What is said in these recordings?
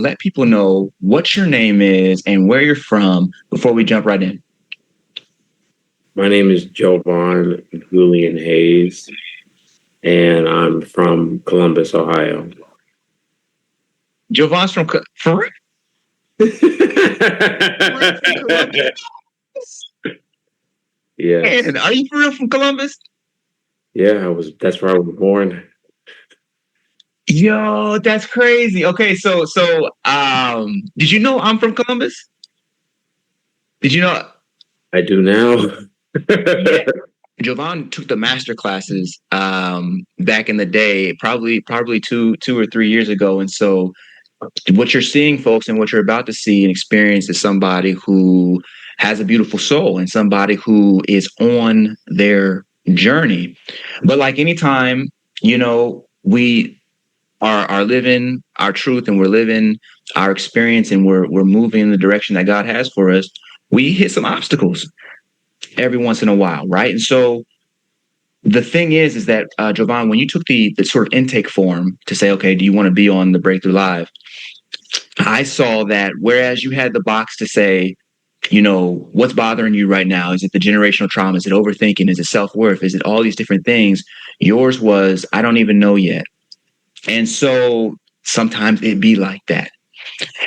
let people know what your name is and where you're from before we jump right in. My name is Jovan Julian Hayes, and I'm from Columbus, Ohio. Jovan's from for real? Yeah. Man, are you for real from Columbus? Yeah, that's where I was born. Yo, that's crazy. Okay, so did you know I'm from Columbus? Did you know? I do now. Yeah. Jovan took the master classes back in the day, probably two or 3 years ago. And so what you're seeing, folks, and what you're about to see and experience is somebody who has a beautiful soul and somebody who is on their journey. But like anytime, we are living our truth and we're living our experience and we're moving in the direction that God has for us, we hit some obstacles every once in a while, right? And so the thing is that Jovan, when you took the sort of intake form to say, okay, do you want to be on the Breakthrough Live? I saw that whereas you had the box to say, what's bothering you right now? Is it the generational trauma? Is it overthinking? Is it self-worth? Is it all these different things? Yours was, I don't even know yet. And so sometimes it be like that.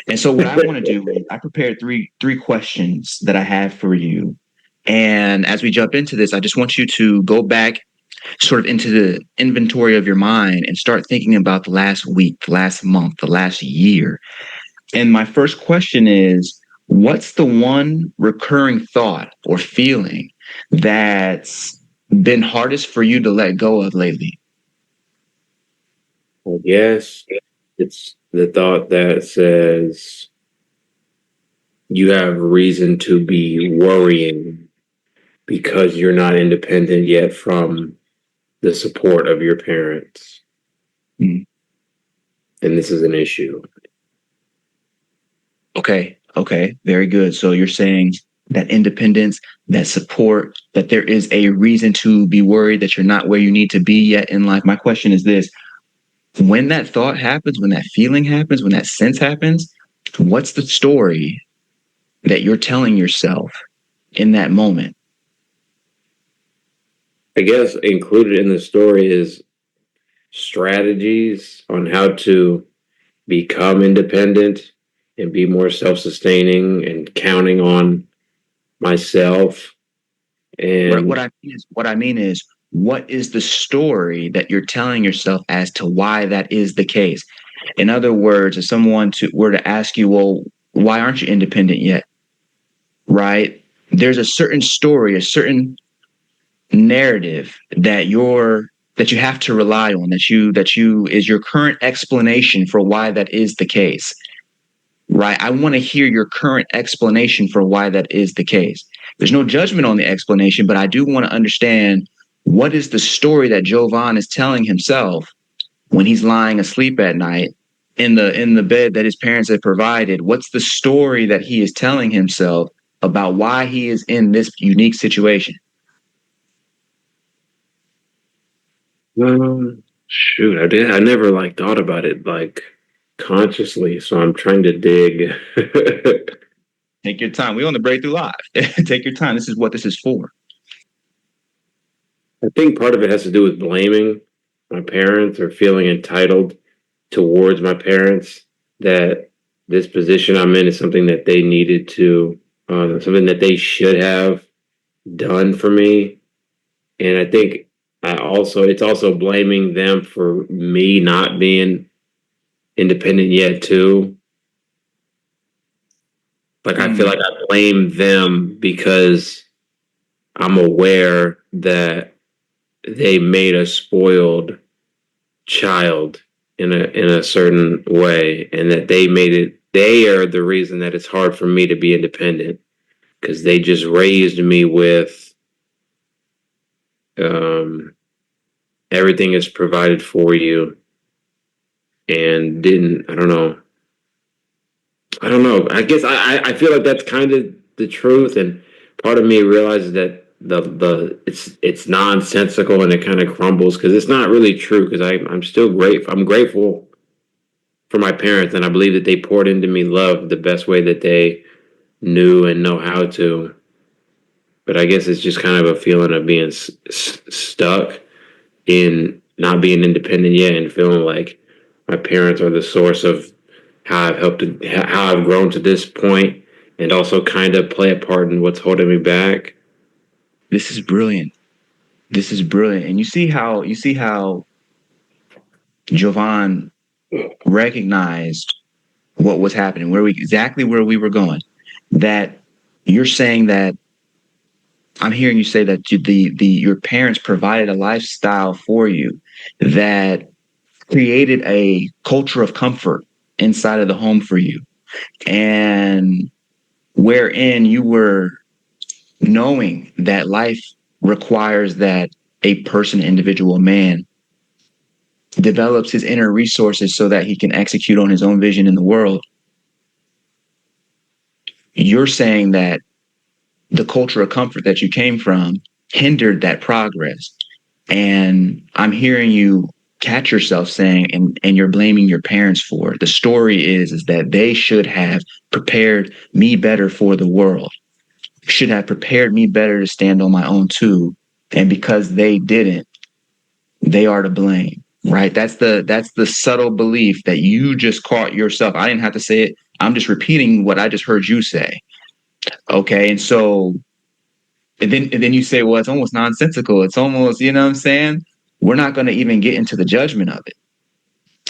And so what I want to do is I prepared three questions that I have for you. And as we jump into this, I just want you to go back sort of into the inventory of your mind and start thinking about the last week, the last month, the last year. And my first question is, what's the one recurring thought or feeling that's been hardest for you to let go of lately? Well, yes, it's the thought that says you have reason to be worrying because you're not independent yet from the support of your parents. Mm. And this is an issue. Okay, very good. So you're saying that independence, that support, that there is a reason to be worried that you're not where you need to be yet in life. My question is this: when that thought happens, when that feeling happens, when that sense happens, what's the story that you're telling yourself in that moment? I guess included in the story is strategies on how to become independent and be more self-sustaining and counting on myself. And what I mean is, what is the story that you're telling yourself as to why that is the case? In other words, if someone were to ask you, well, why aren't you independent yet? Right? There's a certain story, a certain narrative that you have to rely on, that you is your current explanation for why that is the case. Right? I want to hear your current explanation for why that is the case. There's no judgment on the explanation, but I do want to understand, what is the story that Jovan is telling himself when he's lying asleep at night in the bed that his parents have provided? What's the story that he is telling himself about why he is in this unique situation? Shoot, I never thought about it consciously, so I'm trying to dig. Take your time. We're on the Breakthrough Live. Take your time. This is what this is for. I think part of it has to do with blaming my parents or feeling entitled towards my parents, that this position I'm in is something that they needed to, something that they should have done for me. And I think it's also blaming them for me not being independent yet too. I feel like I blame them because I'm aware that they made a spoiled child in a certain way, and that they are the reason that it's hard for me to be independent, because they just raised me with everything is provided for you, and I don't know. I guess I feel like that's kind of the truth, and part of me realizes that it's nonsensical and it kind of crumbles because it's not really true. Because I'm still grateful. I'm grateful for my parents, and I believe that they poured into me love the best way that they knew and know how to. But I guess it's just kind of a feeling of being stuck in not being independent yet and feeling like my parents are the source of how I've helped, how I've grown to this point, and also kind of play a part in what's holding me back. This is brilliant. This is brilliant. And you see how Jovan recognized what was happening, exactly where we were going. That you're saying that I'm hearing you say that your parents provided a lifestyle for you that created a culture of comfort inside of the home for you, and wherein you were knowing that life requires that a person, individual man, develops his inner resources so that he can execute on his own vision in the world. You're saying that the culture of comfort that you came from hindered that progress. And I'm hearing you catch yourself saying, and you're blaming your parents for it. The story is that they should have prepared me better for the world, should have prepared me better to stand on my own too. And because they didn't, they are to blame. Right. That's the subtle belief that you just caught yourself. I didn't have to say it. I'm just repeating what I just heard you say. Okay. And then you say, well, it's almost nonsensical. It's almost, you know what I'm saying? We're not going to even get into the judgment of it.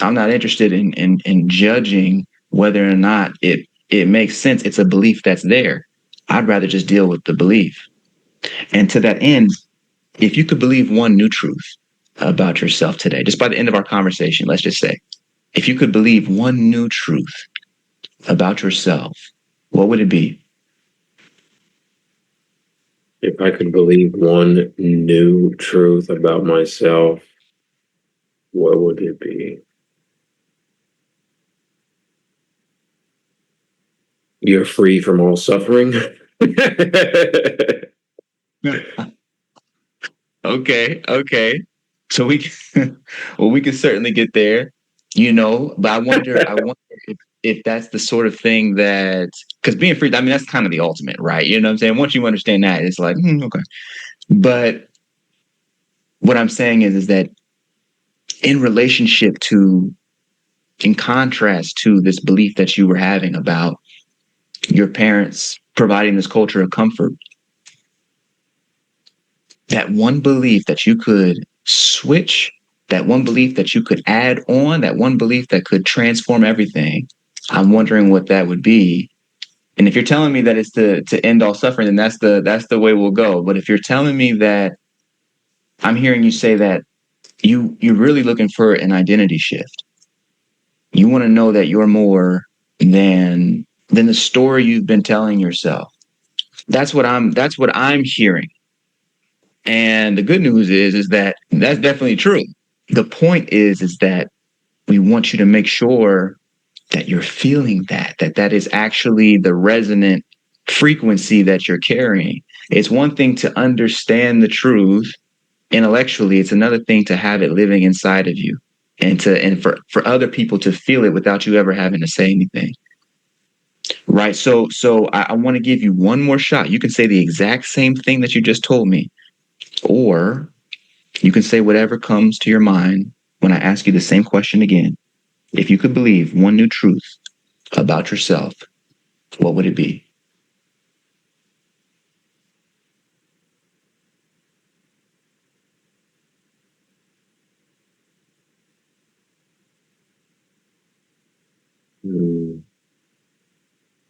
I'm not interested in judging whether or not it makes sense. It's a belief that's there. I'd rather just deal with the belief. And to that end, if you could believe one new truth about yourself today, just by the end of our conversation, let's just say, if you could believe one new truth about yourself, what would it be? If I could believe one new truth about myself, what would it be? You're free from all suffering. Okay. So well, we can certainly get there, but I wonder if that's the sort of thing that, because being free, I mean, that's kind of the ultimate, right? You know what I'm saying? Once you understand that, it's like, okay. But what I'm saying is that in relationship to, in contrast to this belief that you were having about your parents providing this culture of comfort, that one belief that you could switch, that one belief that you could add on, that one belief that could transform everything, I'm wondering what that would be. And if you're telling me that it's to end all suffering, then that's the way we'll go. But if you're telling me that, I'm hearing you say that you're really looking for an identity shift. You want to know that you're more than the story you've been telling yourself. That's what I'm hearing. And the good news is that that's definitely true. The point is that we want you to make sure that you're feeling that is actually the resonant frequency that you're carrying. It's one thing to understand the truth intellectually. It's another thing to have it living inside of you, and for other people to feel it without you ever having to say anything. Right. So I want to give you one more shot. You can say the exact same thing that you just told me, or you can say whatever comes to your mind when I ask you the same question again. If you could believe one new truth about yourself, what would it be?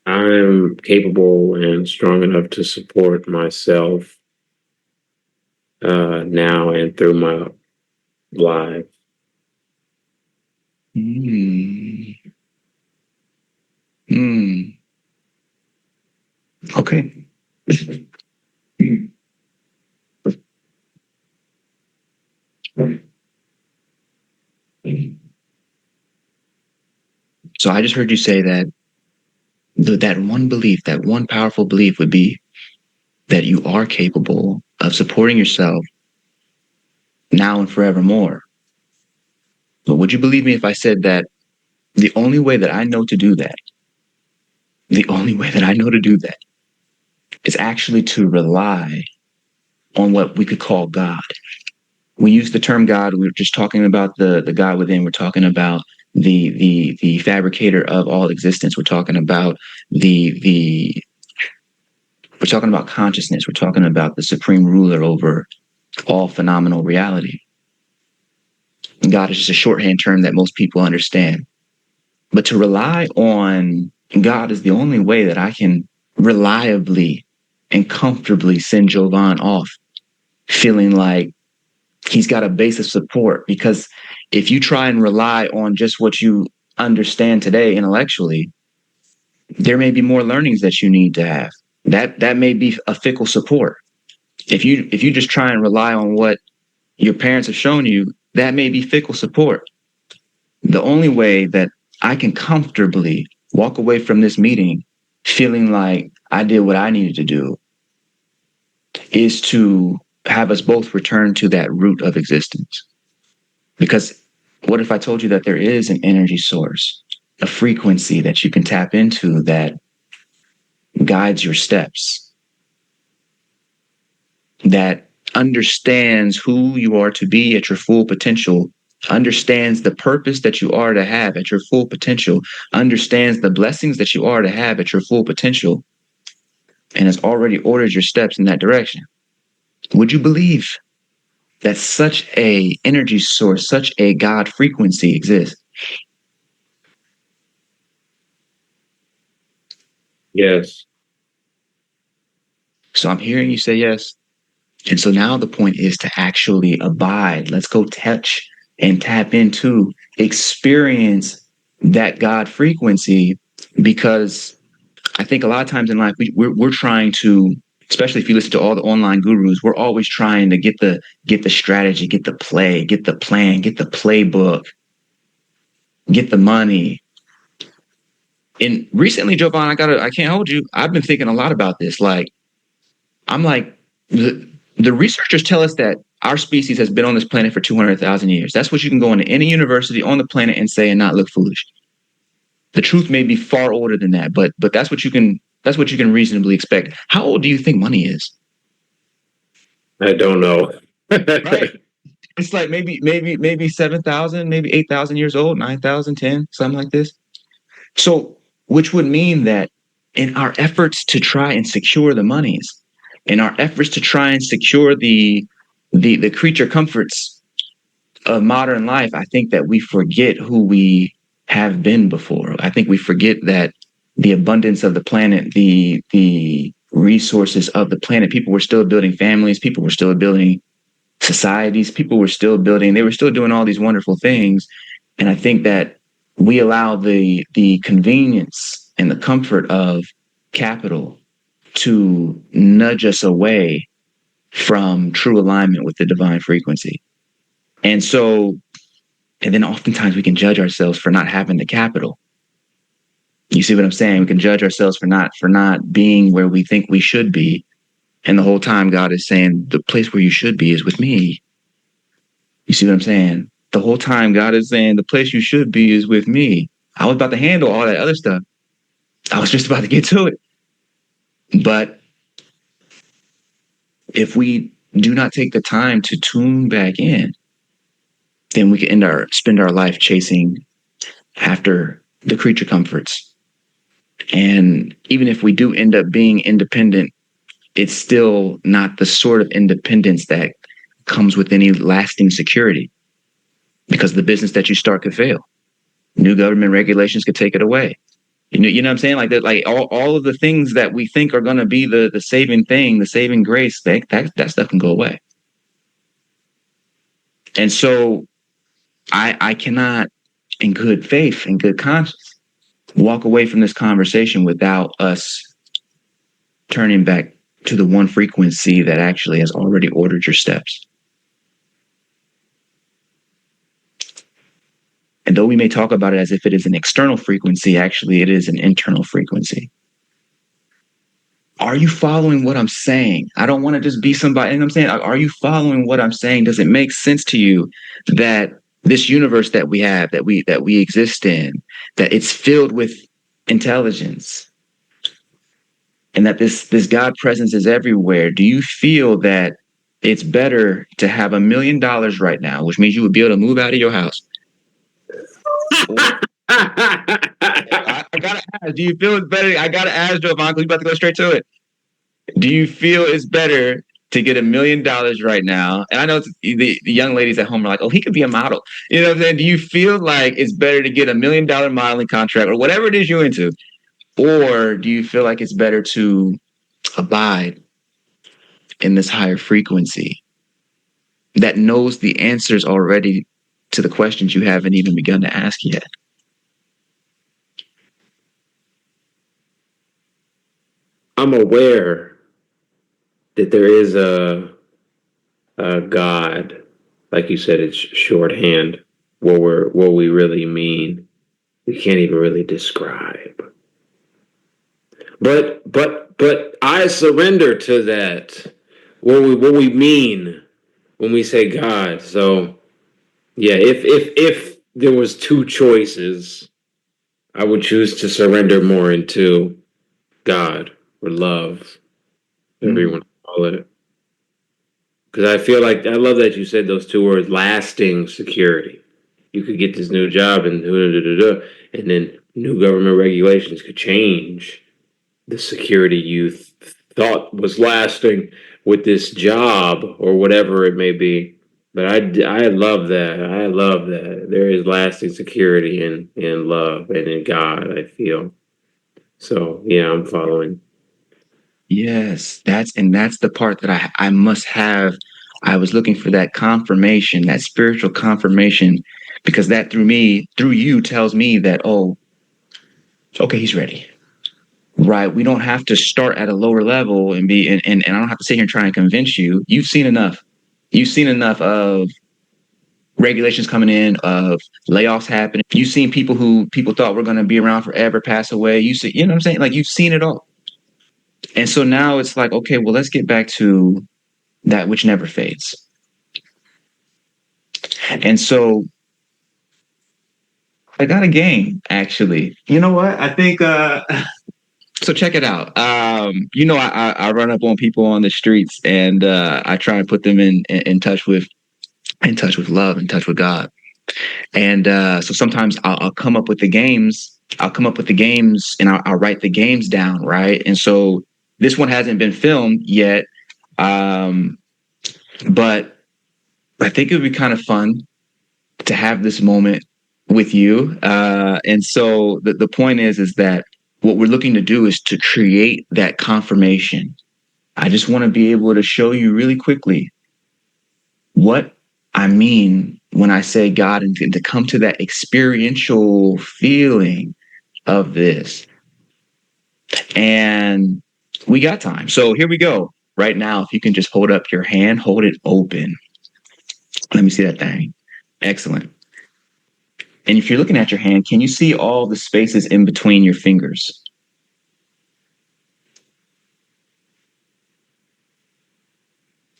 I'm capable and strong enough to support myself now and through my life. Hmm. Hmm. Okay. So I just heard you say that that one belief, that one powerful belief would be that you are capable of supporting yourself now and forevermore. But would you believe me if I said that the only way that I know to do that, is actually to rely on what we could call God. We use the term God. We're just talking about the God within. We're talking about the fabricator of all existence. We're talking about we're talking about consciousness. We're talking about the supreme ruler over all phenomenal reality. And God is just a shorthand term that most people understand. But to rely on God is the only way that I can reliably and comfortably send Jovan off, feeling like he's got a base of support. Because if you try and rely on just what you understand today intellectually, there may be more learnings that you need to have. That may be a fickle support. If you just try and rely on what your parents have shown you, that may be fickle support. The only way that I can comfortably walk away from this meeting feeling like I did what I needed to do is to have us both return to that root of existence. Because what if I told you that there is an energy source, a frequency that you can tap into that guides your steps, that understands who you are to be at your full potential, understands the purpose that you are to have at your full potential, understands the blessings that you are to have at your full potential, and has already ordered your steps in that direction? Would you believe that such a energy source, such a God frequency exists? Yes. So I'm hearing you say yes. And so now the point is to actually abide. Let's go touch and tap into, experience that God frequency, because I think a lot of times in life, we're trying to, especially if you listen to all the online gurus, we're always trying to get the strategy, get the play, get the plan, get the playbook, get the money. And recently, Jovan, I can't hold you. I've been thinking a lot about this. Like, I'm like, the researchers tell us that our species has been on this planet for 200,000 years. That's what you can go into any university on the planet and say and not look foolish. The truth may be far older than that, but that's what you can reasonably expect. How old do you think money is? I don't know. Right. It's like maybe 7,000, maybe 8,000 years old, 9,000, 10, something like this. So, which would mean that in our efforts to try and secure the monies, in our efforts to try and secure the creature comforts of modern life, I think that we forget who we have been before. I think we forget that the abundance of the planet, the resources of the planet, people were still building families, people were still building societies, people were still building, they were still doing all these wonderful things. And I think that we allow the convenience and the comfort of capital to nudge us away from true alignment with the divine frequency. And so, and then oftentimes we can judge ourselves for not having the capital. You see what I'm saying? We can judge ourselves for not being where we think we should be. And the whole time God is saying, the place where you should be is with me. You see what I'm saying? The whole time God is saying, the place you should be is with me. I was about to handle all that other stuff. I was just about to get to it. But if we do not take the time to tune back in, then we can spend our life chasing after the creature comforts. And even if we do end up being independent, it's still not the sort of independence that comes with any lasting security, because the business that you start could fail. New government regulations could take it away. You know what I'm saying? Like that, like all of the things that we think are going to be the saving thing, the saving grace, that stuff can go away. And so I cannot, in good faith, in good conscience, walk away from this conversation without us turning back to the one frequency that actually has already ordered your steps. And though we may talk about it as if it is an external frequency, actually it is an internal frequency. Are you following what I'm saying? I don't want to just be somebody, and I'm saying, are you following what I'm saying? Does it make sense to you that this universe that we have, that we exist in, that it's filled with intelligence, and that this God presence is everywhere, do you feel that it's better to have $1 million right now, which means you would be able to move out of your house? I gotta ask, do you feel it's better? I gotta ask, Jovan, because you about to go straight to it. Do you feel it's better to get $1 million right now? And I know the young ladies at home are like, oh, he could be a model. You know what I'm saying? Do you feel like it's better to get $1 million modeling contract or whatever it is you're into? Or do you feel like it's better to abide in this higher frequency that knows the answers already to the questions you haven't even begun to ask yet? I'm aware that there is a God, like you said, it's shorthand. What we really mean, we can't even really describe. But I surrender to that. What we mean when we say God. So yeah, if there was two choices, I would choose to surrender more into God or love, whatever you want to call it. Because I feel like I love that you said those two words, lasting security. You could get this new job and then new government regulations could change the security you thought was lasting with this job or whatever it may be. But I love that. I love that there is lasting security in love and in God. I feel so. Yeah, I'm following. Yes, that's the part that I must have. I was looking for that confirmation, that spiritual confirmation, because that through you tells me that, oh, okay, he's ready. Right. We don't have to start at a lower level and and I don't have to sit here and try and convince you. You've seen enough. You've seen enough of regulations coming in, of layoffs happening. You've seen people who people thought were going to be around forever pass away. You see, you know what I'm saying? Like, you've seen it all. And so now it's like, okay, well, let's get back to that which never fades. And so I got a game, actually. You know what? I think so check it out. I run up on people on the streets, and I try and put them in touch with love, in touch with God. And so sometimes I'll come up with the games. I'll come up with the games, and I'll write the games down, right? And so this one hasn't been filmed yet, but I think it would be kind of fun to have this moment with you. And so the point is that what we're looking to do is to create that confirmation. I just want to be able to show you really quickly what I mean when I say God, and to come to that experiential feeling of this. And we got time. So here we go. Right now, if you can just hold up your hand, hold it open. Let me see that thing. Excellent. And if you're looking at your hand, can you see all the spaces in between your fingers?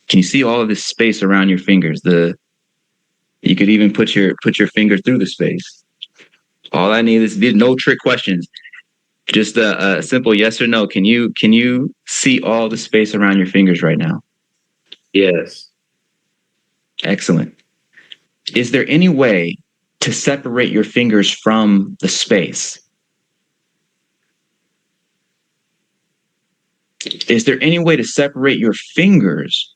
Can you see all of this space around your fingers? You could even put your finger through the space. All I need is no trick questions. Just a simple yes or no. Can you see all the space around your fingers right now? Yes. Excellent. Is there any way to separate your fingers from the space? Is there any way to separate your fingers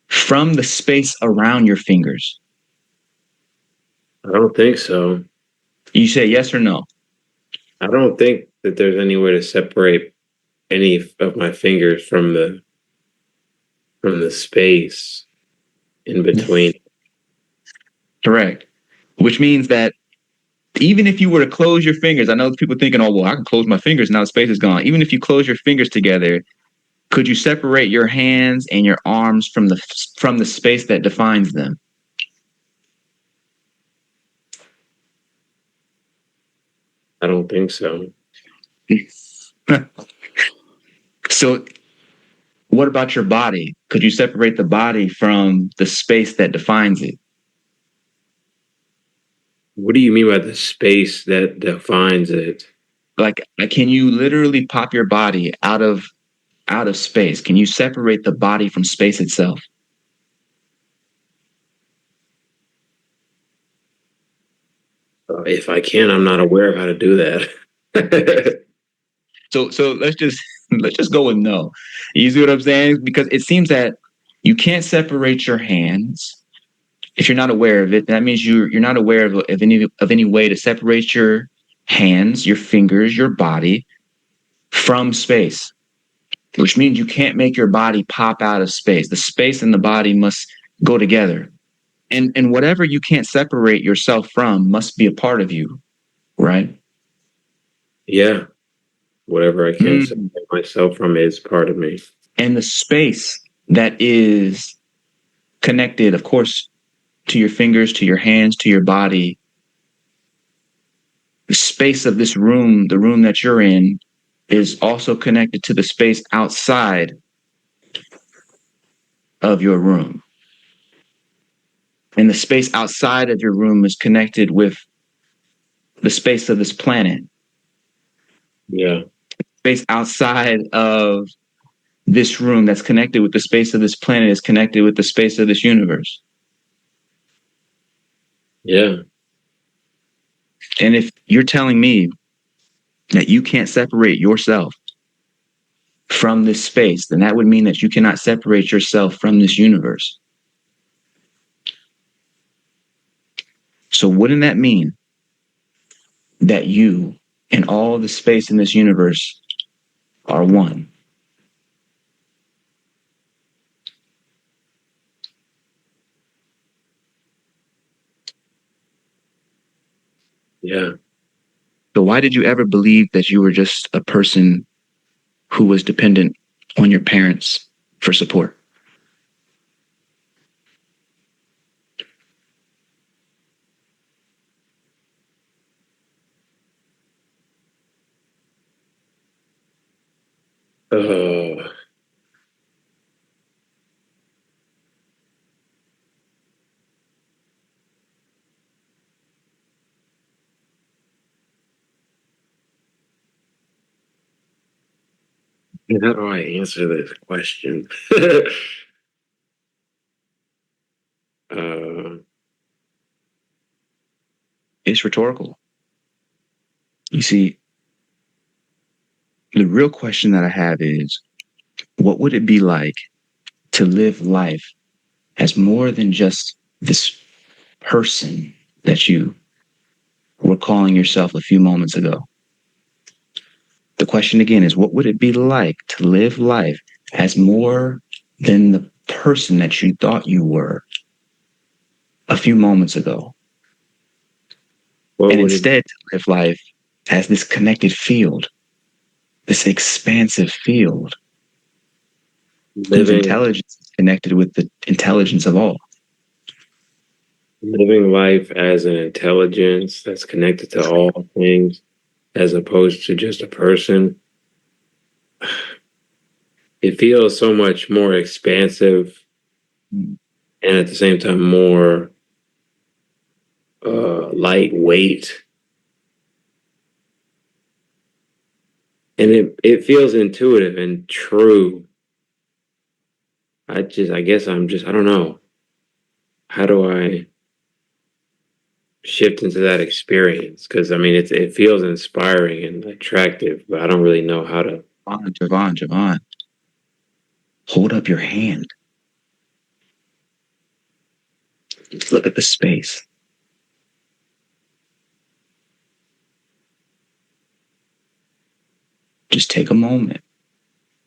from the space around your fingers? I don't think so. You say yes or no? I don't think that there's any way to separate any of my fingers from the space in between. Correct. Which means that even if you were to close your fingers, I know people thinking, oh, well, I can close my fingers, now the space is gone. Even if you close your fingers together, could you separate your hands and your arms from the space that defines them? I don't think so. So what about your body? Could you separate the body from the space that defines it? What do you mean by the space that defines it? Like, can you literally pop your body out of space? Can you separate the body from space itself? If I can, I'm not aware of how to do that. So let's just go with no. You see what I'm saying? Because it seems that you can't separate your hands. If you're not aware of it, that means you're not aware of any way to separate your hands, your fingers, your body from space, which means you can't make your body pop out of space. The space and the body must go together. And whatever you can't separate yourself from must be a part of you, right? Yeah, whatever I can Mm. separate myself from is part of me. And the space that is connected, of course, to your fingers, to your hands, to your body, the space of this room, the room that you're in, is also connected to the space outside of your room. And the space outside of your room is connected with the space of this planet. Yeah, Space outside of this room that's connected with the space of this planet is connected with the space of this universe. yeah, And if you're telling me that you can't separate yourself from this space, then that would mean that you cannot separate yourself from this universe. So wouldn't that mean that you and all the space in this universe are one? yeah. So why did you ever believe that you were just a person who was dependent on your parents for support? Uh, how do I answer this question? uh, It's rhetorical. You see, the real question that I have is, what would it be like to live life as more than just this person that you were calling yourself a few moments ago? The question again is, what would it be like to live life as more than the person that you thought you were a few moments ago? what And would it instead to live life as this connected field, this expansive field whose living intelligence is connected with the intelligence of all. living life as an intelligence that's connected to all things, as opposed to just a person? It feels so much more expansive Mm. and at the same time more lightweight. And it feels intuitive and true. I guess I don't know. How do I shift into that experience? Because I mean, it feels inspiring and attractive, but I don't really know how to. Jovan, hold up your hand. Just look at the space. Just take a moment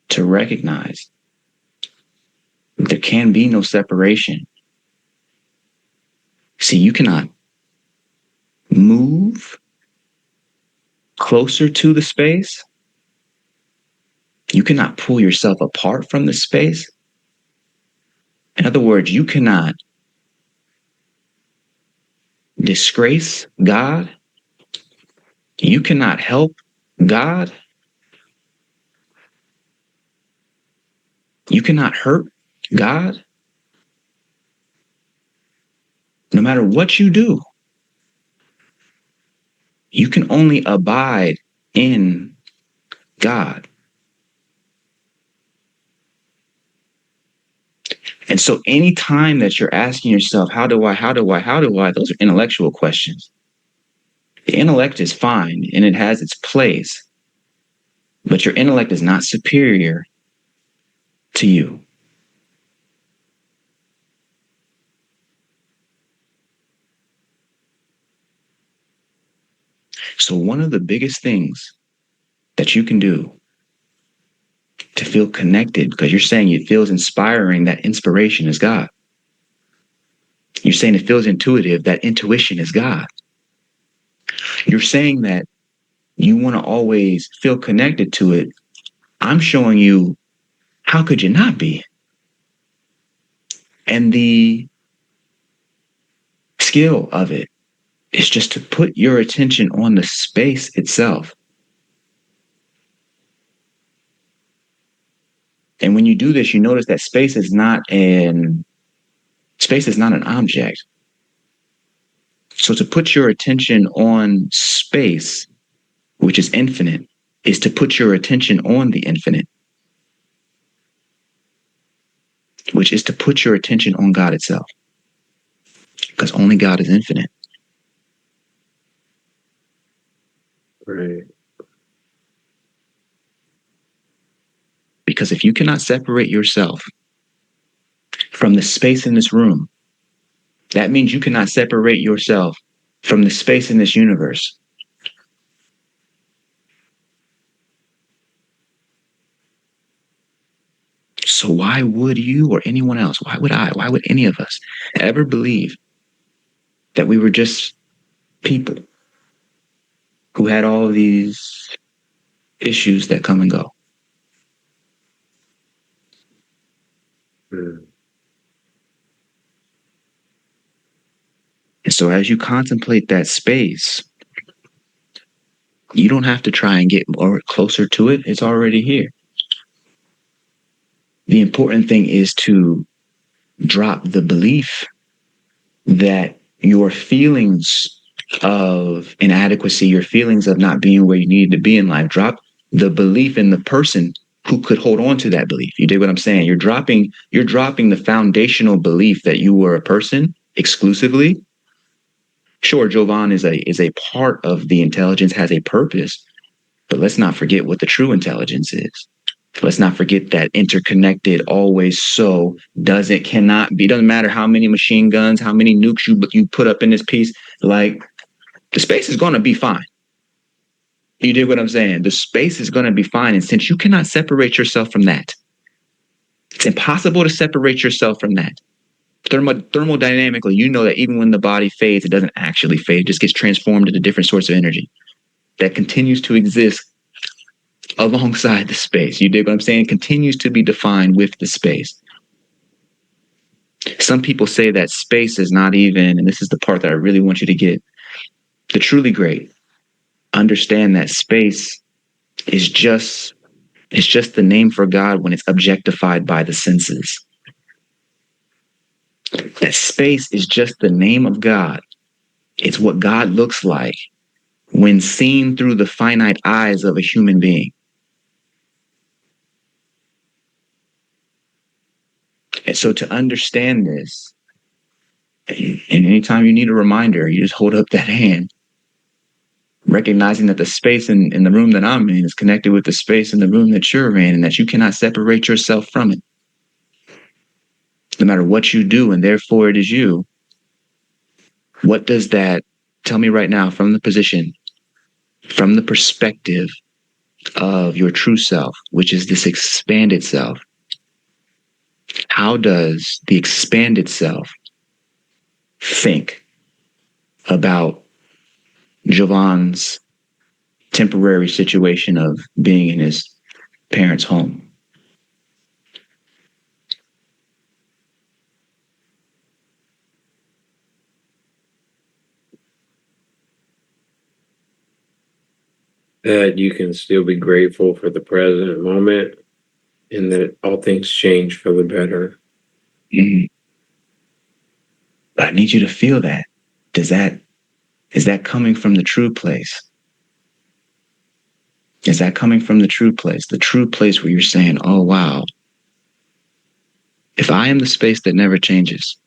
to recognize there can be no separation. See, you cannot move closer to the space. You cannot pull yourself apart from the space. In other words, you cannot disgrace God. You cannot help God. You cannot hurt God. No matter what you do, You can only abide in God. And so anytime that you're asking yourself, how do I, those are intellectual questions. The intellect is fine and it has its place, but your intellect is not superior to you. So one of the biggest things that you can do to feel connected, because you're saying it feels inspiring, that inspiration is God. You're saying it feels intuitive, that intuition is God. You're saying that you want to always feel connected to it. I'm showing you, how could you not be? And the skill of it is just to put your attention on the space itself. And when you do this, you notice that space is not an object. So to put your attention on space, which is infinite, is to put your attention on the infinite, which is to put your attention on God itself. Because only God is infinite. Right. Because if you cannot separate yourself from the space in this room, that means you cannot separate yourself from the space in this universe. So why would you or anyone else, why would any of us ever believe that we were just people who had all of these issues that come and go? Mm. And so as you contemplate that space, you don't have to try and get more closer to it. It's already here. The important thing is to drop the belief that your feelings of inadequacy, your feelings of not being where you need to be in life, drop the belief in the person who could hold on to that belief. You dig what I'm saying? You're dropping the foundational belief that you were a person exclusively. Sure, Jovan is a part of the intelligence, has a purpose, but let's not forget what the true intelligence is. Let's not forget that interconnected, always so, cannot be, doesn't matter how many machine guns, how many nukes you put up in this piece, like the space is going to be fine. You dig what I'm saying? The space is going to be fine. And since you cannot separate yourself from that, it's impossible to separate yourself from that. Thermodynamically, you know that even when the body fades, it doesn't actually fade. It just gets transformed into different sorts of energy that continues to exist alongside the space. You dig what I'm saying? It continues to be defined with the space. Some people say that space is not even, and this is the part that I really want you to get, the truly great understand that space is just the name for God when it's objectified by the senses. That space is just the name of God. It's what God looks like when seen through the finite eyes of a human being. And so to understand this, and anytime you need a reminder, you just hold up that hand, recognizing that the space in the room that I'm in is connected with the space in the room that you're in, and that you cannot separate yourself from it. No matter what you do, and therefore it is you. What does that tell me right now from the position, from the perspective of your true self, which is this expanded self? How does the expanded self think about Jovan's temporary situation of being in his parents' home? That you can still be grateful for the present moment and that all things change for the better. Mm-hmm. But I need you to feel that. Does that Is that coming from the true place? Is that coming from the true place? The true place where you're saying, oh, wow, if I am the space that never changes,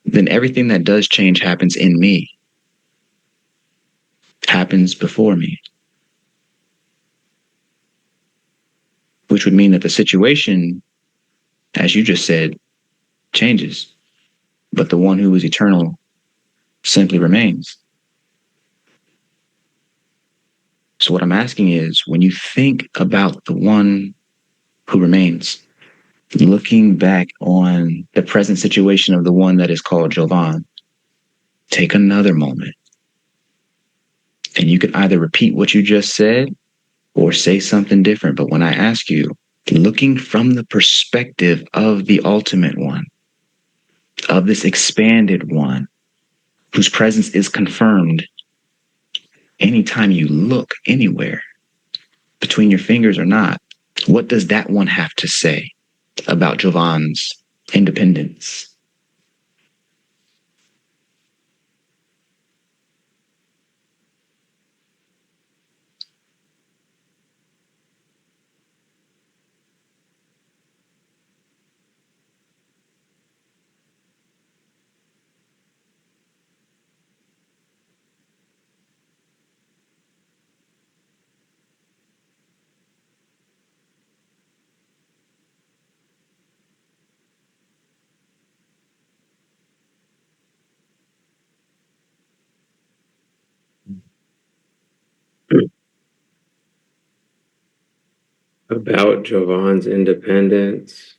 then everything that does change happens in me, happens before me, which would mean that the situation, as you just said, changes, but the one who is eternal simply remains. So what I'm asking is, when you think about the one who remains, looking back on the present situation of the one that is called Jovan, take another moment. And you can either repeat what you just said or say something different. But when I ask you, looking from the perspective of the ultimate one, of this expanded one, whose presence is confirmed anytime you look anywhere, between your fingers or not, what does that one have to say about Jovan's independence? About Jovan's independence.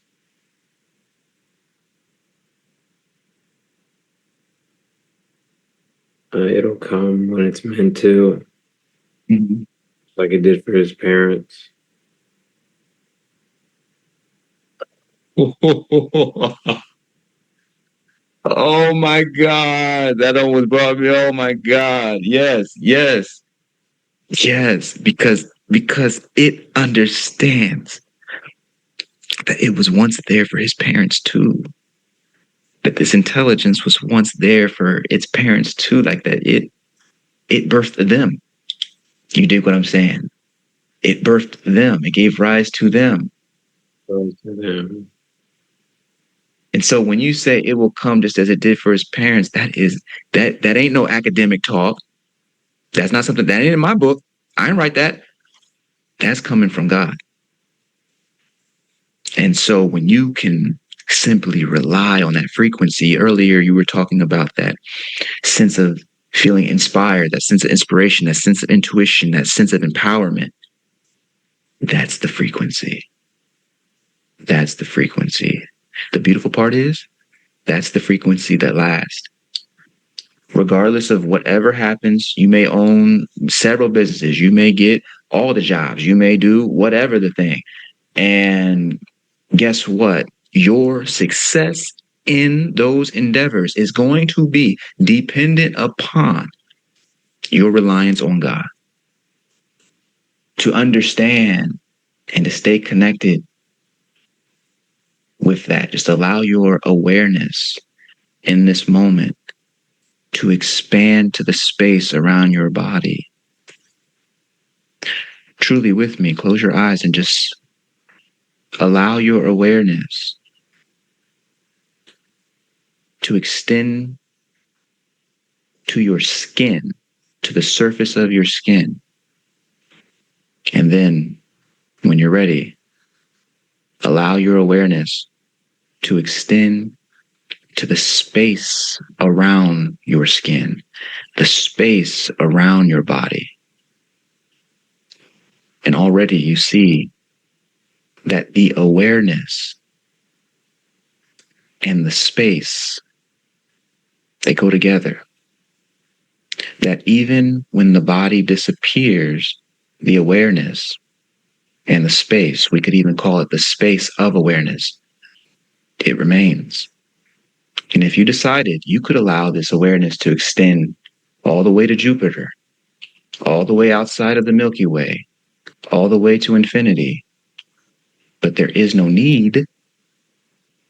It'll come when it's meant to, like it did for his parents. Oh my God. That almost brought me. Oh my God. Yes, yes, yes. Because it understands that it was once there for his parents too. That this intelligence was once there for its parents too. Like that it birthed them. You dig what I'm saying? It birthed them. It gave rise to them. To them. And so when you say it will come just as it did for his parents, that ain't no academic talk. That's not something that ain't in my book. I didn't write that. That's coming from God. And so when you can simply rely on that frequency, earlier you were talking about that sense of feeling inspired, that sense of inspiration, that sense of intuition, that sense of empowerment. That's the frequency. That's the frequency. The beautiful part is that's the frequency that lasts. Regardless of whatever happens, you may own several businesses. You may get all the jobs. You may do whatever the thing. And guess what? Your success in those endeavors is going to be dependent upon your reliance on God. To understand and to stay connected with that, just allow your awareness in this moment to expand to the space around your body. Truly with me, close your eyes and just allow your awareness to extend to your skin, to the surface of your skin. And then, when you're ready, allow your awareness to extend to the space around your skin, the space around your body. And already you see that the awareness and the space, they go together. That even when the body disappears, the awareness and the space, we could even call it the space of awareness, it remains. And if you decided, you could allow this awareness to extend all the way to Jupiter, all the way outside of the Milky Way, all the way to infinity. But there is no need,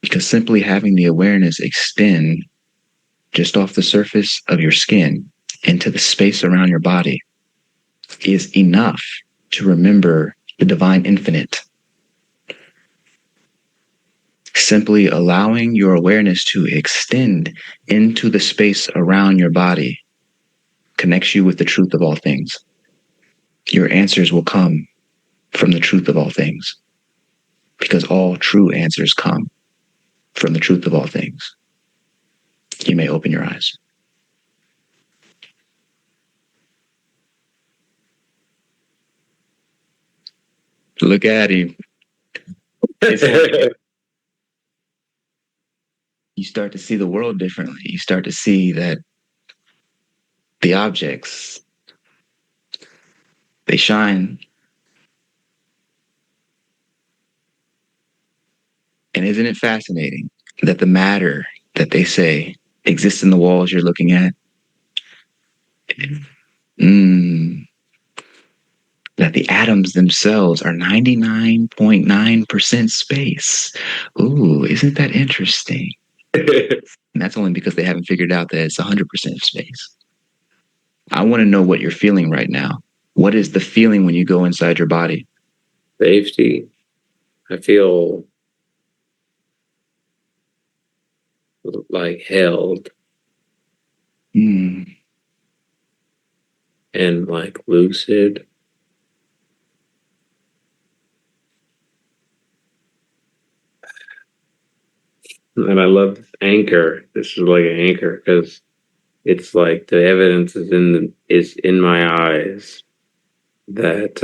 because simply having the awareness extend just off the surface of your skin into the space around your body is enough to remember the divine infinite. Simply allowing your awareness to extend into the space around your body connects you with the truth of all things. Your answers will come from the truth of all things, because all true answers come from the truth of all things. You may open your eyes. Look at him. You start to see the world differently. You start to see that the objects, they shine. And isn't it fascinating that the matter that they say exists in the walls you're looking at, that the atoms themselves are 99.9% space. Ooh, isn't that interesting? And that's only because they haven't figured out that it's 100% space. I want to know what you're feeling right now. What is the feeling when you go inside your body? Safety. I feel like held and like lucid. And I love this anchor. This is like an anchor because it's like the evidence is in my eyes that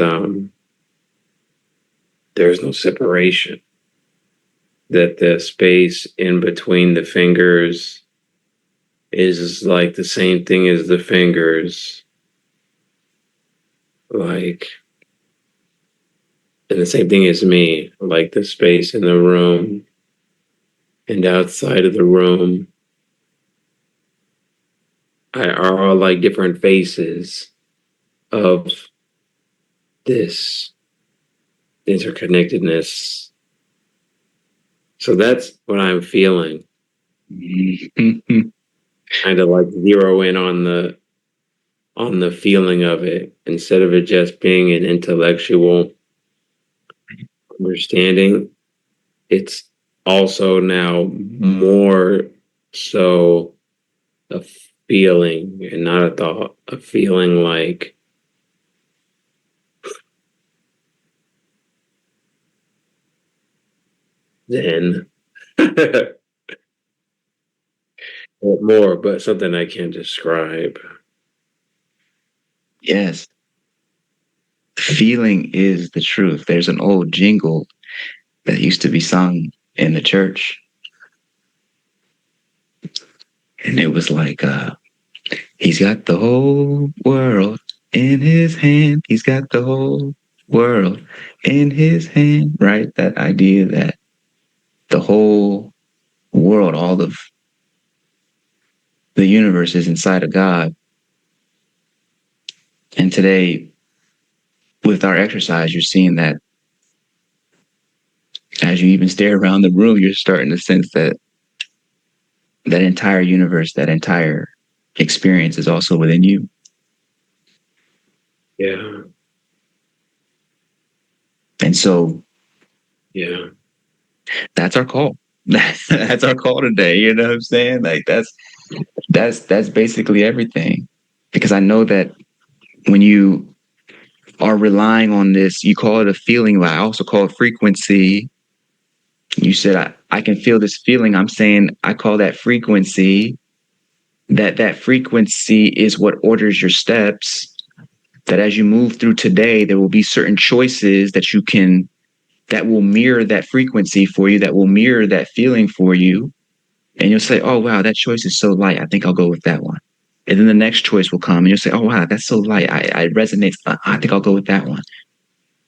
there's no separation. That the space in between the fingers is like the same thing as the fingers. Like, and the same thing as me, like the space in the room and outside of the room are all like different faces of this interconnectedness. So that's what I'm feeling. Kind of like zero in on the feeling of it instead of it just being an intellectual understanding. It's also now more so a feeling and not a thought, a feeling like zen. More, but something I can't describe. Yes. Feeling is the truth. There's an old jingle that used to be sung in the church. And it was like, he's got the whole world in his hand. He's got the whole world in his hand, right? That idea that the whole world, all of the universe is inside of God. And today, with our exercise, you're seeing that as you even stare around the room, you're starting to sense that that entire universe, that entire experience is also within you. Yeah. And so, Yeah. that's our call. That's our call today. You know what I'm saying? Like that's basically everything. Because I know that when you are relying on this, you call it a feeling, but I also call it frequency. You said I can feel this feeling. I'm saying I call that frequency. That frequency is what orders your steps. That as you move through today, there will be certain choices that will mirror that frequency for you, that will mirror that feeling for you. And you'll say, oh, wow, that choice is so light. I think I'll go with that one. And then the next choice will come and you'll say, oh, wow, that's so light. I resonate. I think I'll go with that one.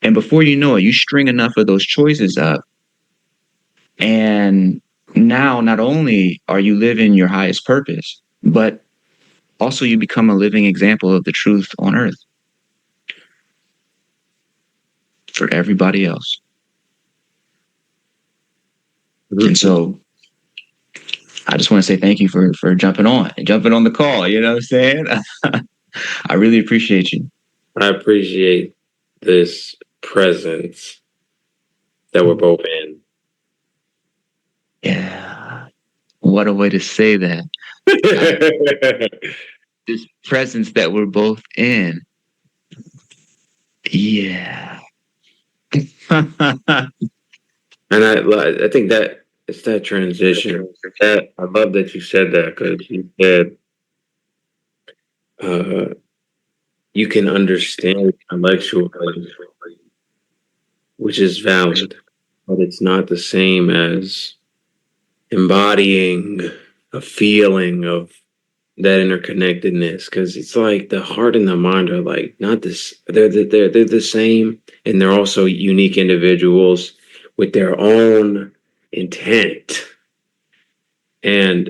And before you know it, you string enough of those choices up. And now not only are you living your highest purpose, but also you become a living example of the truth on earth for everybody else. Mm-hmm. And so I just want to say thank you for jumping on the call. You know what I'm saying? I really appreciate you. I appreciate this presence that we're both in. Yeah. What a way to say that. This presence that we're both in. Yeah. And I think that it's that transition. That I love that you said that because you said uh, you can understand intellectually, which is valid, but it's not the same as embodying a feeling of that interconnectedness. Because it's like the heart and the mind are like not this. They're the same, and they're also unique individuals with their own intent. And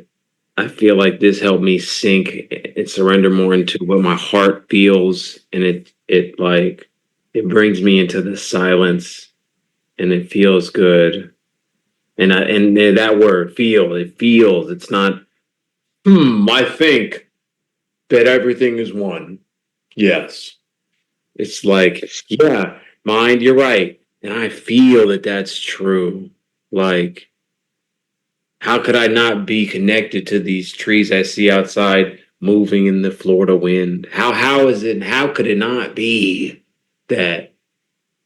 I feel like this helped me sink and surrender more into what my heart feels, and it like it brings me into the silence, and it feels good. And that word feel, it feels. It's not. I think that everything is one. Yes. It's like, yeah, mind, you're right, and I feel that that's true. Like, how could I not be connected to these trees I see outside moving in the Florida wind? How is it? How could it not be that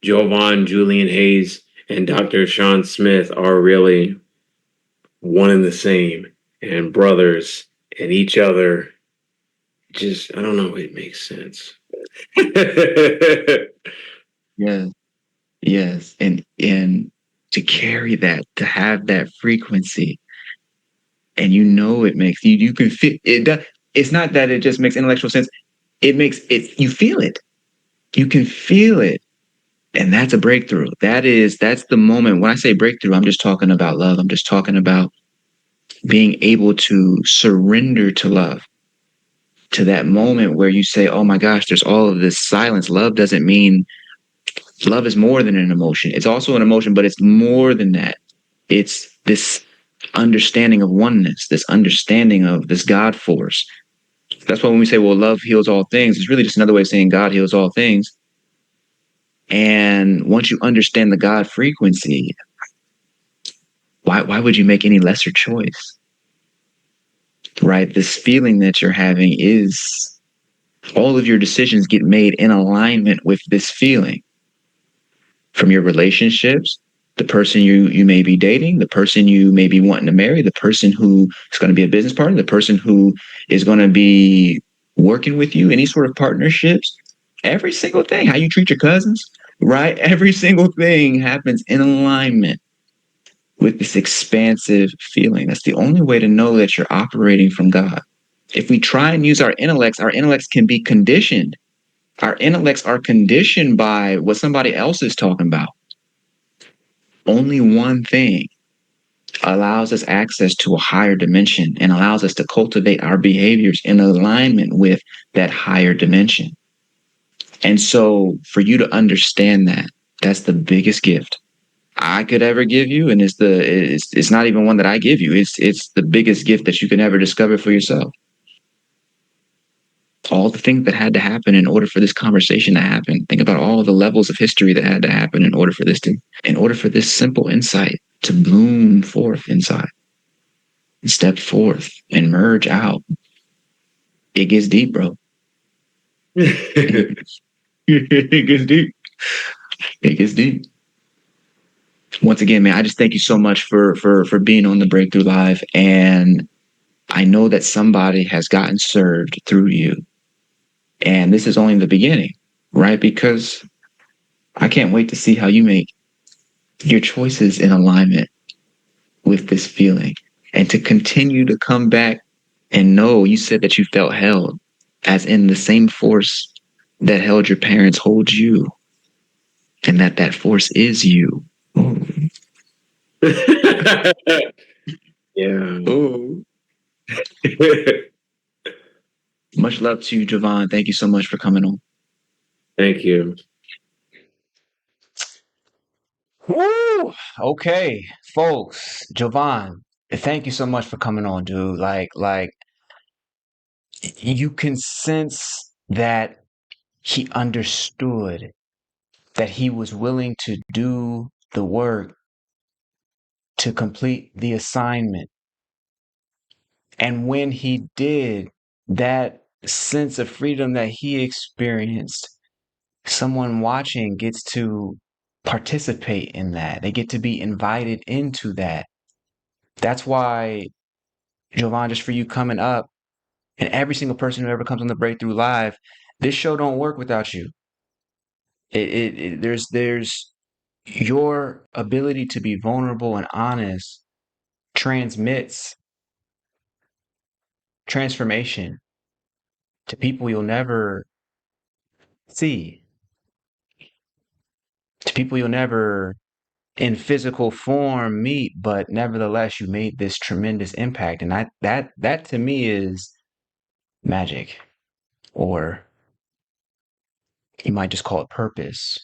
Jovan, Julian Hayes, and Dr. Shawn Smith are really one and the same and brothers and each other? Just I don't know. It makes sense. Yes. Yes. And to carry that, to have that frequency, and it makes you can feel it. It's not that it just makes intellectual sense. It makes it, you feel it. You can feel it. And that's a breakthrough. That's the moment. When I say breakthrough, I'm just talking about love. I'm just talking about being able to surrender to love, to that moment where you say, oh my gosh, there's all of this silence. Love is more than an emotion. It's also an emotion, but it's more than that. It's this understanding of oneness, this understanding of this God force. That's why when we say, well, love heals all things, it's really just another way of saying God heals all things. And once you understand the God frequency, why would you make any lesser choice? Right? This feeling that you're having is all of your decisions get made in alignment with this feeling, from your relationships, the person you may be dating, the person you may be wanting to marry, the person who is going to be a business partner, the person who is going to be working with you, any sort of partnerships, every single thing, how you treat your cousins, right? Every single thing happens in alignment with this expansive feeling. That's the only way to know that you're operating from God. If we try and use our intellects can be conditioned. Our intellects are conditioned by what somebody else is talking about. Only one thing allows us access to a higher dimension and allows us to cultivate our behaviors in alignment with that higher dimension. And so for you to understand that, that's the biggest gift I could ever give you. And it's not even one that I give you. It's the biggest gift that you can ever discover for yourself. All the things that had to happen in order for this conversation to happen. Think about all the levels of history that had to happen in order for this simple insight to bloom forth inside and step forth and merge out. It gets deep, bro. It gets deep. It gets deep. Once again, man, I just thank you so much for being on the Breakthrough Live. And I know that somebody has gotten served through you. And this is only the beginning, right? Because I can't wait to see how you make your choices in alignment with this feeling and to continue to come back and know you said that you felt held, as in the same force that held your parents holds you, and that force is you. Ooh. Yeah. Ooh. Much love to you, Jovan. Thank you so much for coming on. Thank you. Woo! Okay, folks, Jovan, thank you so much for coming on, dude. Like you can sense that he understood, that he was willing to do the work to complete the assignment. And when he did, that sense of freedom that he experienced, someone watching gets to participate in that. They get to be invited into that. That's why, Jovan, just for you coming up, and every single person who ever comes on the Breakthrough Live, this show don't work without you. There's your ability to be vulnerable and honest transmits transformation to people you'll never see, to people you'll never in physical form meet, but nevertheless you made this tremendous impact. And that to me is magic, or you might just call it purpose.